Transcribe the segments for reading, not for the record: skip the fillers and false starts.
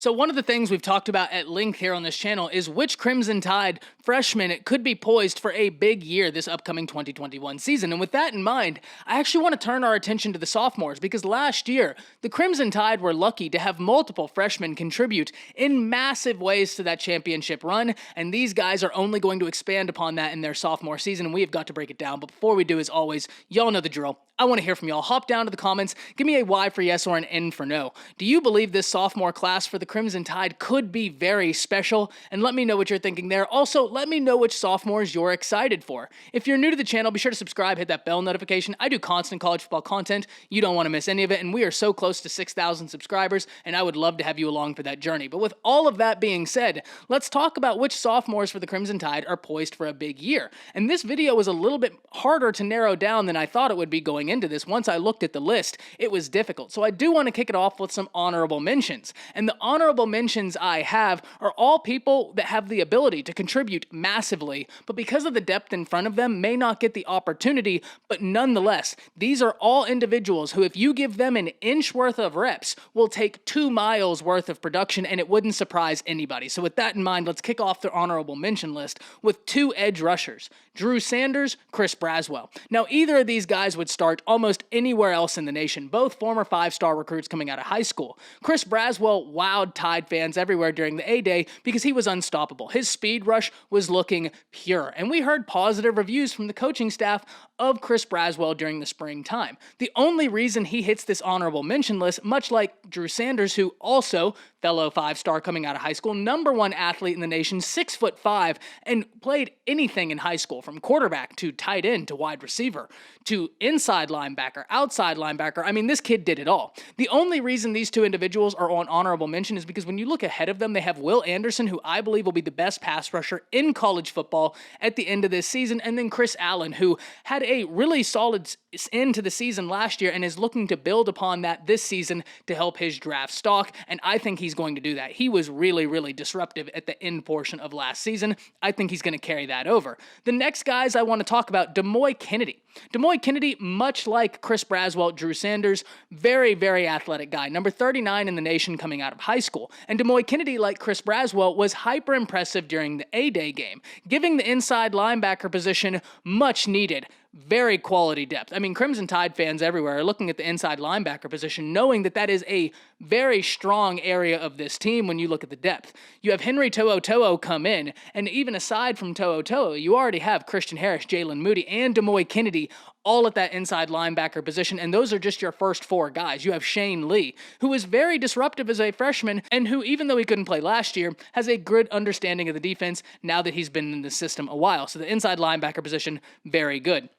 So one of the things we've talked about at length here on this channel is which Crimson Tide freshman could be poised for a big year this upcoming 2021 season. And with that in mind, I actually want to turn our attention to the sophomores because last year, the Crimson Tide were lucky to have multiple freshmen contribute in massive ways to that championship run, and these guys are only going to expand upon that in their sophomore season, and we have got to break it down. But before we do, as always, y'all know the drill. I want to hear from y'all. Hop down to the comments, give me a Y for yes or an N for no. Do you believe this sophomore class for the Crimson Tide could be very special? And let me know what you're thinking there. Also, let me know which sophomores you're excited for. If you're new to the channel, be sure to subscribe, hit that bell notification. I do constant college football content. You don't want to miss any of it, and we are so close to 6,000 subscribers, and I would love to have you along for that journey. But with all of that being said, let's talk about which sophomores for the Crimson Tide are poised for a big year. And this video was a little bit harder to narrow down than I thought it would be going into this. Once I looked at the list, it was difficult. So I do want to kick it off with some honorable mentions. And the honorable mentions I have are all people that have the ability to contribute massively, but because of the depth in front of them, may not get the opportunity. But nonetheless, these are all individuals who, if you give them an inch worth of reps, will take 2 miles worth of production, and it wouldn't surprise anybody. So with that in mind, let's kick off the honorable mention list with 2 edge rushers, Drew Sanders, Chris Braswell. Now, either of these guys would start almost anywhere else in the nation, both former 5-star recruits coming out of high school. Chris Braswell wowed Tide fans everywhere during the A-Day because he was unstoppable. His speed rush was looking pure, and we heard positive reviews from the coaching staff of Chris Braswell during the springtime. The only reason he hits this honorable mention list, much like Drew Sanders, who also fellow 5-star coming out of high school, #1 athlete in the nation, 6'5", and played anything in high school from quarterback to tight end to wide receiver to inside linebacker, outside linebacker. I mean, this kid did it all. The only reason these 2 individuals are on honorable mention is because when you look ahead of them, they have Will Anderson, who I believe will be the best pass rusher in college football at the end of this season, and then Chris Allen, who had a really solid end to the season last year and is looking to build upon that this season to help his draft stock, and I think he's going to do that. He was really, really disruptive at the end portion of last season. I think he's going to carry that over. The next guys I want to talk about, Demoy Kennedy. Demoy Kennedy, much like Chris Braswell, Drew Sanders, very, very athletic guy, number 39 in the nation coming out of high school. And Demoy Kennedy, like Chris Braswell, was hyper impressive during the A-Day game, giving the inside linebacker position much needed. Very quality depth. I mean, Crimson Tide fans everywhere are looking at the inside linebacker position, knowing that that is a very strong area of this team when you look at the depth. You have Henry To'oTo'o come in, and even aside from To'oTo'o, you already have Christian Harris, Jalen Moody, and Demoy Kennedy all at that inside linebacker position, and those are just your first 4 guys. You have Shane Lee, who was very disruptive as a freshman, and who, even though he couldn't play last year, has a good understanding of the defense now that he's been in the system a while. So the inside linebacker position, very good.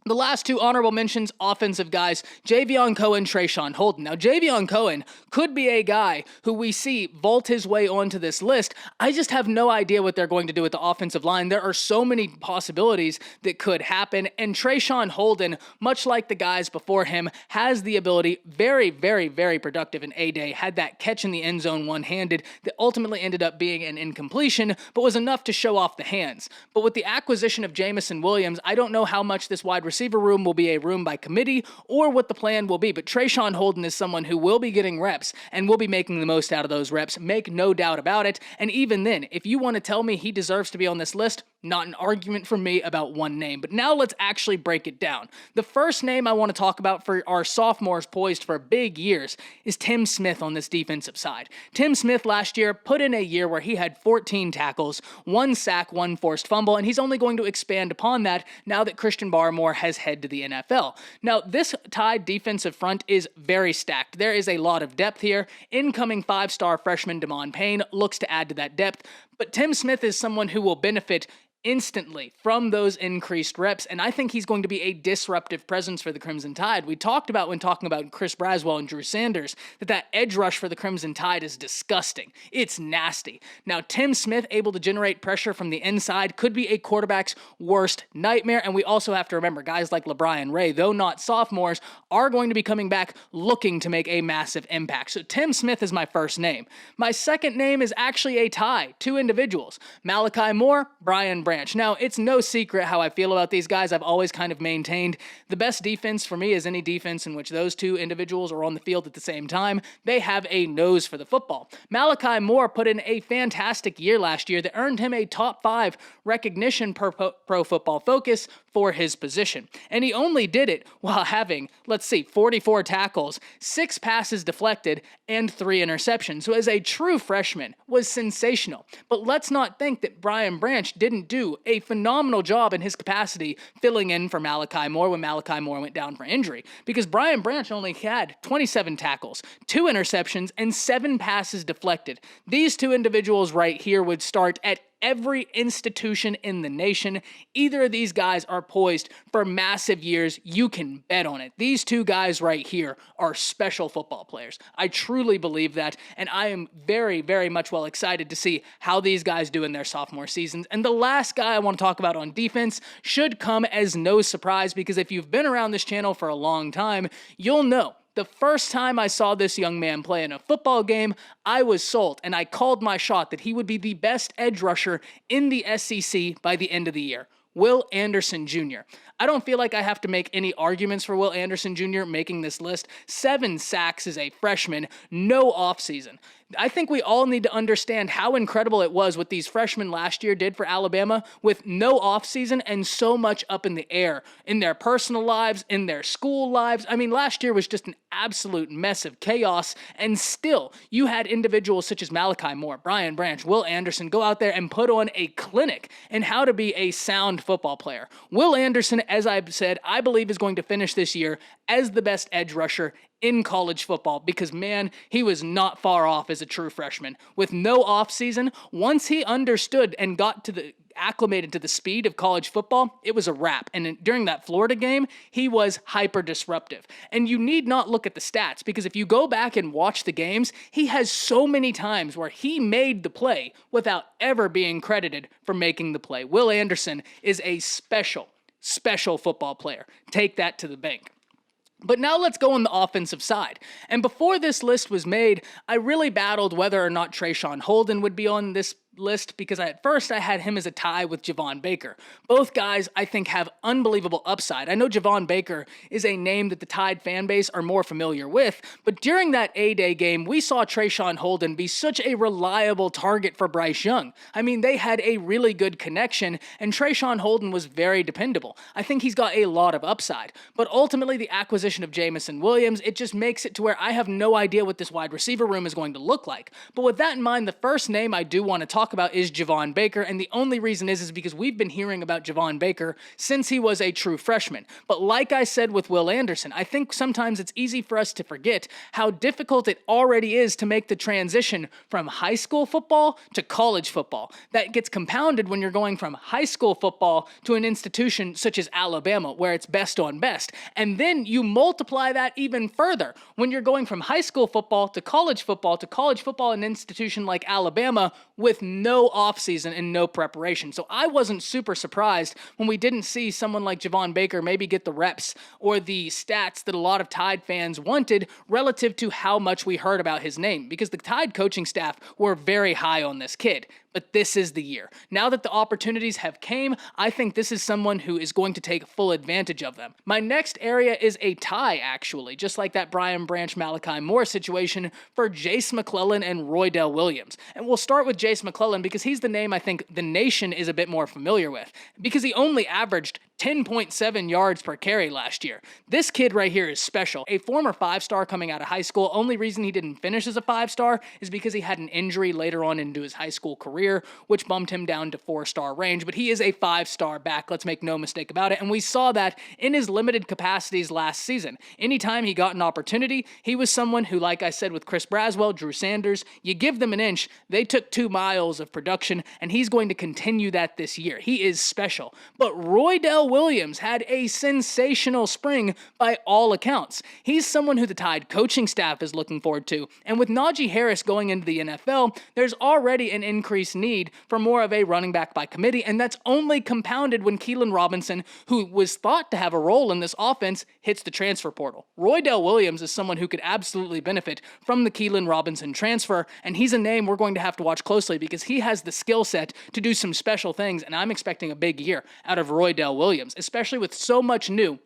The last 2 honorable mentions, offensive guys, Javion Cohen, Trayshawn Holden. Now, Javion Cohen could be a guy who we see vault his way onto this list. I just have no idea what they're going to do with the offensive line. There are so many possibilities that could happen, and Trayshawn Holden, much like the guys before him, has the ability, very, very, very productive in A-Day, had that catch in the end zone one-handed that ultimately ended up being an incompletion, but was enough to show off the hands. But with the acquisition of Jameson Williams, I don't know how much this wide receiver room will be a room by committee or what the plan will be, but Trayshawn Holden is someone who will be getting reps and will be making the most out of those reps, make no doubt about it. And even then, if you want to tell me he deserves to be on this list, not an argument for me about one name. But now let's actually break it down. The first name I want to talk about for our sophomores poised for big years is Tim Smith on this defensive side. Tim Smith last year put in a year where he had 14 tackles, 1 sack, 1 forced fumble, and he's only going to expand upon that now that Christian Barmore has head to the NFL. Now, this Tide defensive front is very stacked. There is a lot of depth here. Incoming 5-star freshman Damon Payne looks to add to that depth, but Tim Smith is someone who will benefit instantly from those increased reps, and I think he's going to be a disruptive presence for the Crimson Tide. We talked about when talking about Chris Braswell and Drew Sanders that edge rush for the Crimson Tide is disgusting. It's nasty. Now, Tim Smith able to generate pressure from the inside could be a quarterback's worst nightmare, and we also have to remember guys like LeBron Ray, though not sophomores, are going to be coming back looking to make a massive impact. So Tim Smith is my first name. My second name is actually a tie, 2 individuals, Malachi Moore, Brian Branch. Branch. Now, it's no secret how I feel about these guys. I've always kind of maintained the best defense for me is any defense in which those two individuals are on the field at the same time. They have a nose for the football. Malachi Moore put in a fantastic year last year that earned him a top 5 recognition per Pro Football Focus for his position. And he only did it while having, 44 tackles, 6 passes deflected, and 3 interceptions. So as a true freshman, was sensational. But let's not think that Brian Branch didn't do a phenomenal job in his capacity filling in for Malachi Moore when Malachi Moore went down for injury. Because Brian Branch only had 27 tackles, 2 interceptions, and 7 passes deflected. These two individuals right here would start at every institution in the nation. Either of these guys are poised for massive years. You can bet on it. These two guys right here are special football players. I truly believe that, and I am very, very much excited to see how these guys do in their sophomore seasons. And the last guy I want to talk about on defense should come as no surprise, because if you've been around this channel for a long time, you'll know the first time I saw this young man play in a football game, I was sold, and I called my shot that he would be the best edge rusher in the SEC by the end of the year. Will Anderson Jr. I don't feel like I have to make any arguments for Will Anderson Jr. making this list. 7 sacks as a freshman, no offseason. I think we all need to understand how incredible it was what these freshmen last year did for Alabama with no offseason and so much up in the air in their personal lives, in their school lives. I mean, last year was just an absolute mess of chaos, and still you had individuals such as Malachi Moore, Brian Branch, Will Anderson go out there and put on a clinic in how to be a sound football player. Will Anderson, as I've said, I believe is going to finish this year as the best edge rusher in college football, because man, he was not far off as a true freshman. With no offseason, once he understood and got acclimated to the speed of college football, it was a wrap. And during that Florida game, he was hyper disruptive. And you need not look at the stats, because if you go back and watch the games, he has so many times where he made the play without ever being credited for making the play. Will Anderson is a special football player. Take that to the bank. But now let's go on the offensive side. And before this list was made, I really battled whether or not Traeshon Holden would be on this list, because at first I had him as a tie with Javon Baker. Both guys, I think, have unbelievable upside. I know Javon Baker is a name that the Tide fan base are more familiar with, but during that A-Day game, we saw Traeshon Holden be such a reliable target for Bryce Young. I mean, they had a really good connection, and Traeshon Holden was very dependable. I think he's got a lot of upside, but ultimately the acquisition of Jameson Williams, it just makes it to where I have no idea what this wide receiver room is going to look like. But with that in mind, the first name I do want to talk about is Javon Baker, and the only reason is because we've been hearing about Javon Baker since he was a true freshman. But like I said with Will Anderson, I think sometimes it's easy for us to forget how difficult it already is to make the transition from high school football to college football. That gets compounded when you're going from high school football to an institution such as Alabama, where it's best on best. And then you multiply that even further when you're going from high school football to college football in an institution like Alabama with no offseason and no preparation. So I wasn't super surprised when we didn't see someone like Javon Baker maybe get the reps or the stats that a lot of Tide fans wanted relative to how much we heard about his name, because the Tide coaching staff were very high on this kid. But this is the year. Now that the opportunities have came, I think this is someone who is going to take full advantage of them. My next area is a tie, actually, just like that Brian Branch, Malachi Moore situation for Jase McClellan and Roydell Williams. And we'll start with Jase McClellan because he's the name I think the nation is a bit more familiar with, because he only averaged 10.7 yards per carry last year. This kid right here is special. A former 5-star coming out of high school. Only reason he didn't finish as a 5-star is because he had an injury later on into his high school career, which bumped him down to 4-star range. But he is a 5-star back, let's make no mistake about it. And we saw that in his limited capacities last season. Anytime he got an opportunity, he was someone who, like I said with Chris Braswell, Drew Sanders, you give them an inch, they took 2 miles of production, and he's going to continue that this year. He is special. But Roydell Roydell Williams had a sensational spring by all accounts. He's someone who the Tide coaching staff is looking forward to, and with Najee Harris going into the NFL, there's already an increased need for more of a running back by committee, and that's only compounded when Keilan Robinson, who was thought to have a role in this offense, hits the transfer portal. Roydell Williams is someone who could absolutely benefit from the Keilan Robinson transfer, and he's a name we're going to have to watch closely because he has the skill set to do some special things, and I'm expecting a big year out of Roydell Williams, especially with so much new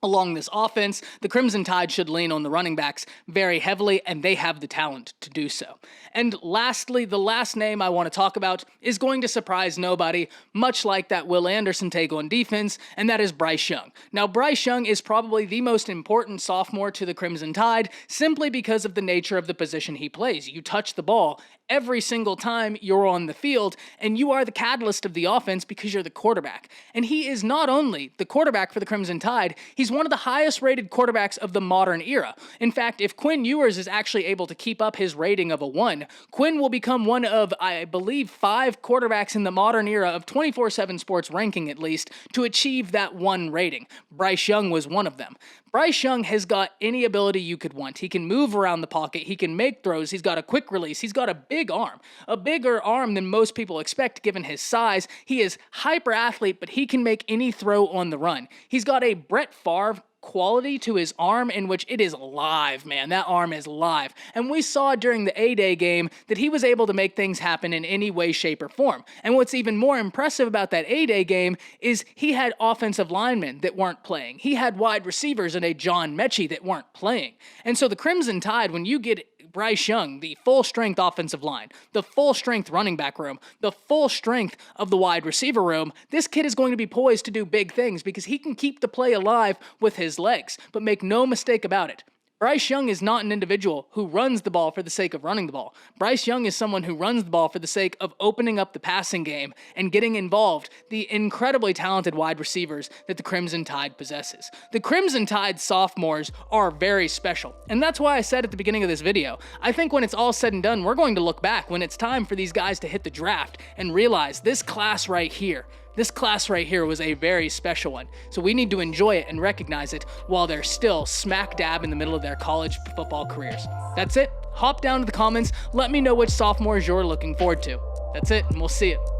along this offense. The Crimson Tide should lean on the running backs very heavily, and they have the talent to do so. And lastly, the last name I want to talk about is going to surprise nobody, much like that Will Anderson take on defense, and that is Bryce Young. Now, Bryce Young is probably the most important sophomore to the Crimson Tide simply because of the nature of the position he plays. You touch the ball every single time you're on the field, and you are the catalyst of the offense because you're the quarterback. And he is not only the quarterback for the Crimson Tide, he's one of the highest rated quarterbacks of the modern era. In fact, if Quinn Ewers is actually able to keep up his rating of a 1, Quinn will become one of, I believe, 5 quarterbacks in the modern era of 24/7 Sports ranking at least to achieve that 1 rating. Bryce Young was one of them. Bryce Young has got any ability you could want. He can move around the pocket. He can make throws. He's got a quick release. He's got a big arm, a bigger arm than most people expect given his size. He is hyper athlete, but he can make any throw on the run. He's got a Brett Favre quality to his arm in which it is live, man. That arm is live. And we saw during the A-Day game that he was able to make things happen in any way, shape, or form. And what's even more impressive about that A-Day game is he had offensive linemen that weren't playing. He had wide receivers and a John Mechie that weren't playing. And so the Crimson Tide, when you get Bryce Young, the full-strength offensive line, the full-strength running back room, the full strength of the wide receiver room, this kid is going to be poised to do big things because he can keep the play alive with his legs. But make no mistake about it, Bryce Young is not an individual who runs the ball for the sake of running the ball. Bryce Young is someone who runs the ball for the sake of opening up the passing game and getting involved the incredibly talented wide receivers that the Crimson Tide possesses. The Crimson Tide sophomores are very special, and that's why I said at the beginning of this video, I think when it's all said and done, we're going to look back when it's time for these guys to hit the draft and realize this class right here was a very special one. So we need to enjoy it and recognize it while they're still smack dab in the middle of their college football careers. That's it. Hop down to the comments. Let me know which sophomores you're looking forward to. That's it, and we'll see you.